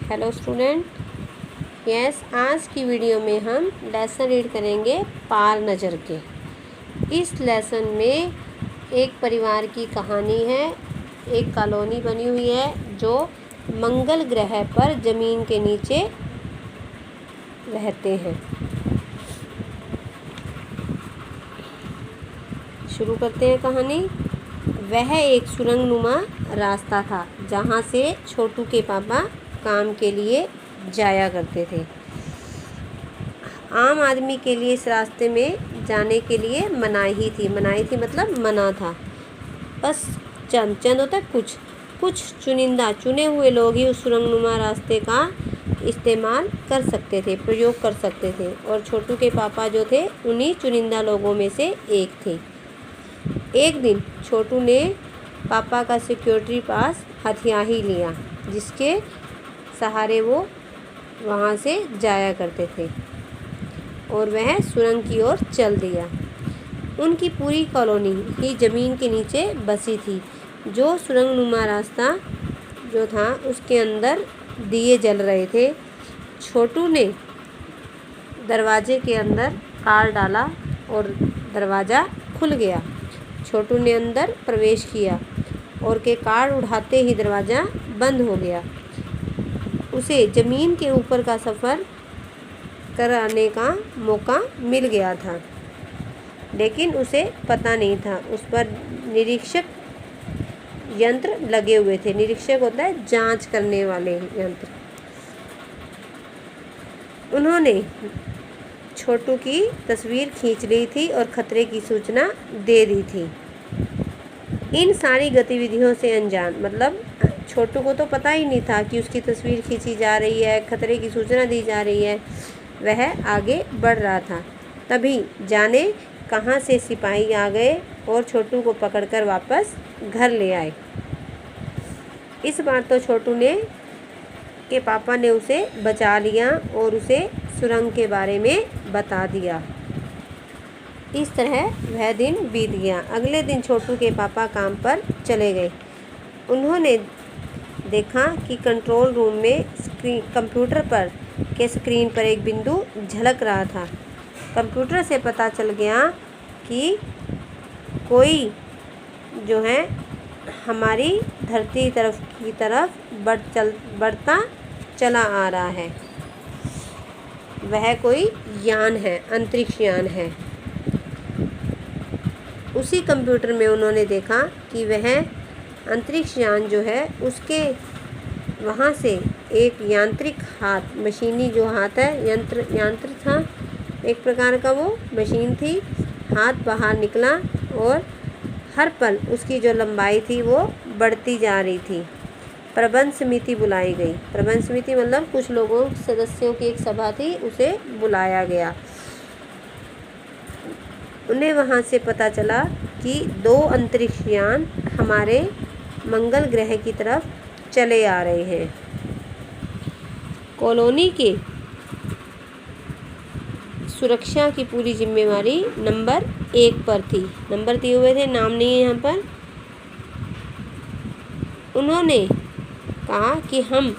Hello student. Yes, आज की video में हम लेसन रीड करेंगे पार नज़र के। इस लेसन में एक परिवार की कहानी है। एक कॉलोनी बनी हुई है जो मंगल ग्रह पर ज़मीन के नीचे रहते हैं। शुरू करते हैं कहानी। वह एक सुरंगनुमा रास्ता था जहाँ से छोटू के पापा काम के लिए जाया करते थे। आम आदमी के लिए इस रास्ते में जाने के लिए मनाही थी मतलब मना था। बस चंद होता है कुछ चुनिंदा चुने हुए लोग ही उस सुरंगनुमा रास्ते का इस्तेमाल कर सकते थे, प्रयोग कर सकते थे, और छोटू के पापा जो थे उन्हीं चुनिंदा लोगों में से एक थे। एक दिन छोटू ने पापा का सिक्योरिटी पास हथिया ही लिया जिसके सहारे वो वहाँ से जाया करते थे, और वह सुरंग की ओर चल दिया। उनकी पूरी कॉलोनी ही ज़मीन के नीचे बसी थी। जो सुरंगनुमा रास्ता जो था उसके अंदर दिए जल रहे थे। छोटू ने दरवाजे के अंदर कार डाला और दरवाज़ा खुल गया। छोटू ने अंदर प्रवेश किया और के कार उठाते ही दरवाज़ा बंद हो गया। उसे ज़मीन के ऊपर का सफ़र कराने का मौका मिल गया था, लेकिन उसे पता नहीं था उस पर निरीक्षक यंत्र लगे हुए थे। निरीक्षक होता है जांच करने वाले यंत्र। उन्होंने छोटू की तस्वीर खींच ली थी और खतरे की सूचना दे दी थी। इन सारी गतिविधियों से अनजान मतलब छोटू को तो पता ही नहीं था कि उसकी तस्वीर खींची जा रही है, खतरे की सूचना दी जा रही है। वह आगे बढ़ रहा था। तभी जाने कहाँ से सिपाही आ गए और छोटू को पकड़कर वापस घर ले आए। इस बार तो छोटू ने के पापा ने उसे बचा लिया और उसे सुरंग के बारे में बता दिया। इस तरह वह दिन बीत गया। अगले दिन छोटू के पापा काम पर चले गए। उन्होंने देखा कि कंट्रोल रूम में कंप्यूटर पर के स्क्रीन पर एक बिंदु झलक रहा था। कंप्यूटर से पता चल गया कि कोई जो है हमारी धरती की तरफ बढ़ता चला आ रहा है। वह कोई यान है, अंतरिक्ष यान है। उसी कंप्यूटर में उन्होंने देखा कि वह अंतरिक्ष यान जो है उसके वहाँ से एक यांत्रिक हाथ, मशीनी जो हाथ है, यंत्र था एक प्रकार का, वो मशीन थी। हाथ बाहर निकला और हर पल उसकी जो लंबाई थी वो बढ़ती जा रही थी। प्रबंध समिति बुलाई गई। प्रबंध समिति मतलब कुछ लोगों सदस्यों की एक सभा थी, उसे बुलाया गया। उन्हें वहाँ से पता चला कि 2 अंतरिक्ष यान हमारे मंगल ग्रह की तरफ चले आ रहे हैं। कॉलोनी के सुरक्षा की पूरी जिम्मेवारी नंबर 1 पर थी। नंबर दिए हुए थे, नाम नहीं है यहाँ पर। उन्होंने कहा कि हम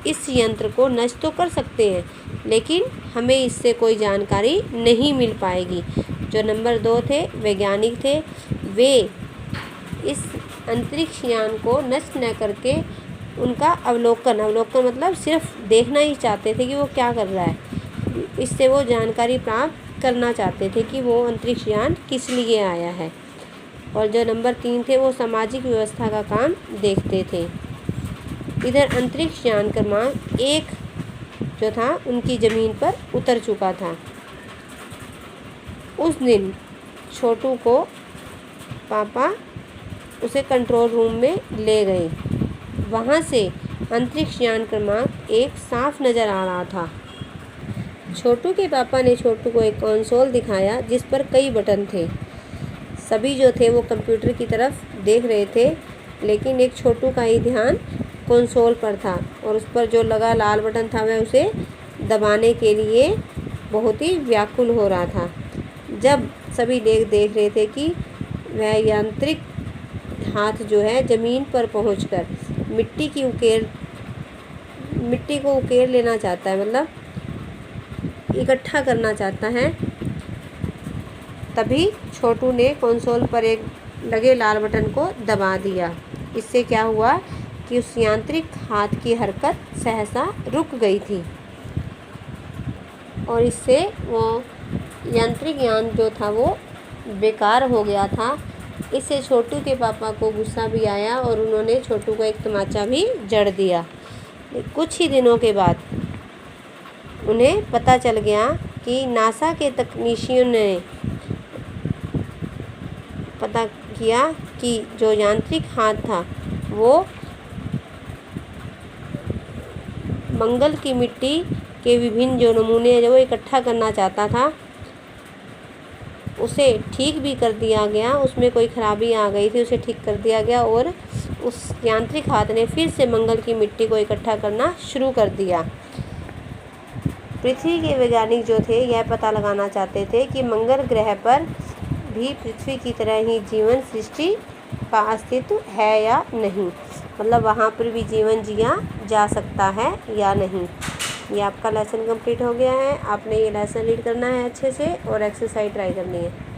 इस यंत्र को नष्ट तो कर सकते हैं, लेकिन हमें इससे कोई जानकारी नहीं मिल पाएगी। जो नंबर 2 थे वैज्ञानिक थे। वे इस अंतरिक्ष यान को नष्ट न करके उनका अवलोकन मतलब सिर्फ देखना ही चाहते थे कि वो क्या कर रहा है। इससे वो जानकारी प्राप्त करना चाहते थे कि वो अंतरिक्ष यान किस लिए आया है। और जो नंबर 3 थे वो सामाजिक व्यवस्था का काम देखते थे। इधर अंतरिक्ष यान क्रमांक 1 जो था उनकी ज़मीन पर उतर चुका था। उस दिन छोटू को पापा उसे कंट्रोल रूम में ले गए। वहाँ से अंतरिक्ष यान क्रमांक 1 साफ नज़र आ रहा था। छोटू के पापा ने छोटू को एक कंसोल दिखाया जिस पर कई बटन थे। सभी जो थे वो कंप्यूटर की तरफ देख रहे थे, लेकिन एक छोटू का ही ध्यान कंसोल पर था और उस पर जो लगा लाल बटन था वह उसे दबाने के लिए बहुत ही व्याकुल हो रहा था। जब सभी देख रहे थे कि वह यांत्रिक हाथ जो है ज़मीन पर पहुंचकर मिट्टी की उकेर मिट्टी को उकेर लेना चाहता है, मतलब इकट्ठा करना चाहता है। तभी छोटू ने कंसोल पर एक लगे लाल बटन को दबा दिया। इससे क्या हुआ कि उस यांत्रिक हाथ की हरकत सहसा रुक गई थी और इससे वो यांत्रिक यान जो था वो बेकार हो गया था। इससे छोटू के पापा को गुस्सा भी आया और उन्होंने छोटू को एक तमाचा भी जड़ दिया। कुछ ही दिनों के बाद उन्हें पता चल गया कि नासा के तकनीशियन ने पता किया कि जो यांत्रिक हाथ था वो मंगल की मिट्टी के विभिन्न जो नमूने जो वो इकट्ठा करना चाहता था उसे ठीक भी कर दिया गया। उसमें कोई खराबी आ गई थी, उसे ठीक कर दिया गया और उस यांत्रिक हाथ ने फिर से मंगल की मिट्टी को इकट्ठा करना शुरू कर दिया। पृथ्वी के वैज्ञानिक जो थे यह पता लगाना चाहते थे कि मंगल ग्रह पर भी पृथ्वी की तरह ही जीवन सृष्टि का अस्तित्व है या नहीं, मतलब वहाँ पर भी जीवन जिया जा सकता है या नहीं। ये आपका लेसन कंप्लीट हो गया है। आपने ये लेसन रीड करना है अच्छे से और एक्सरसाइज ट्राई करनी है।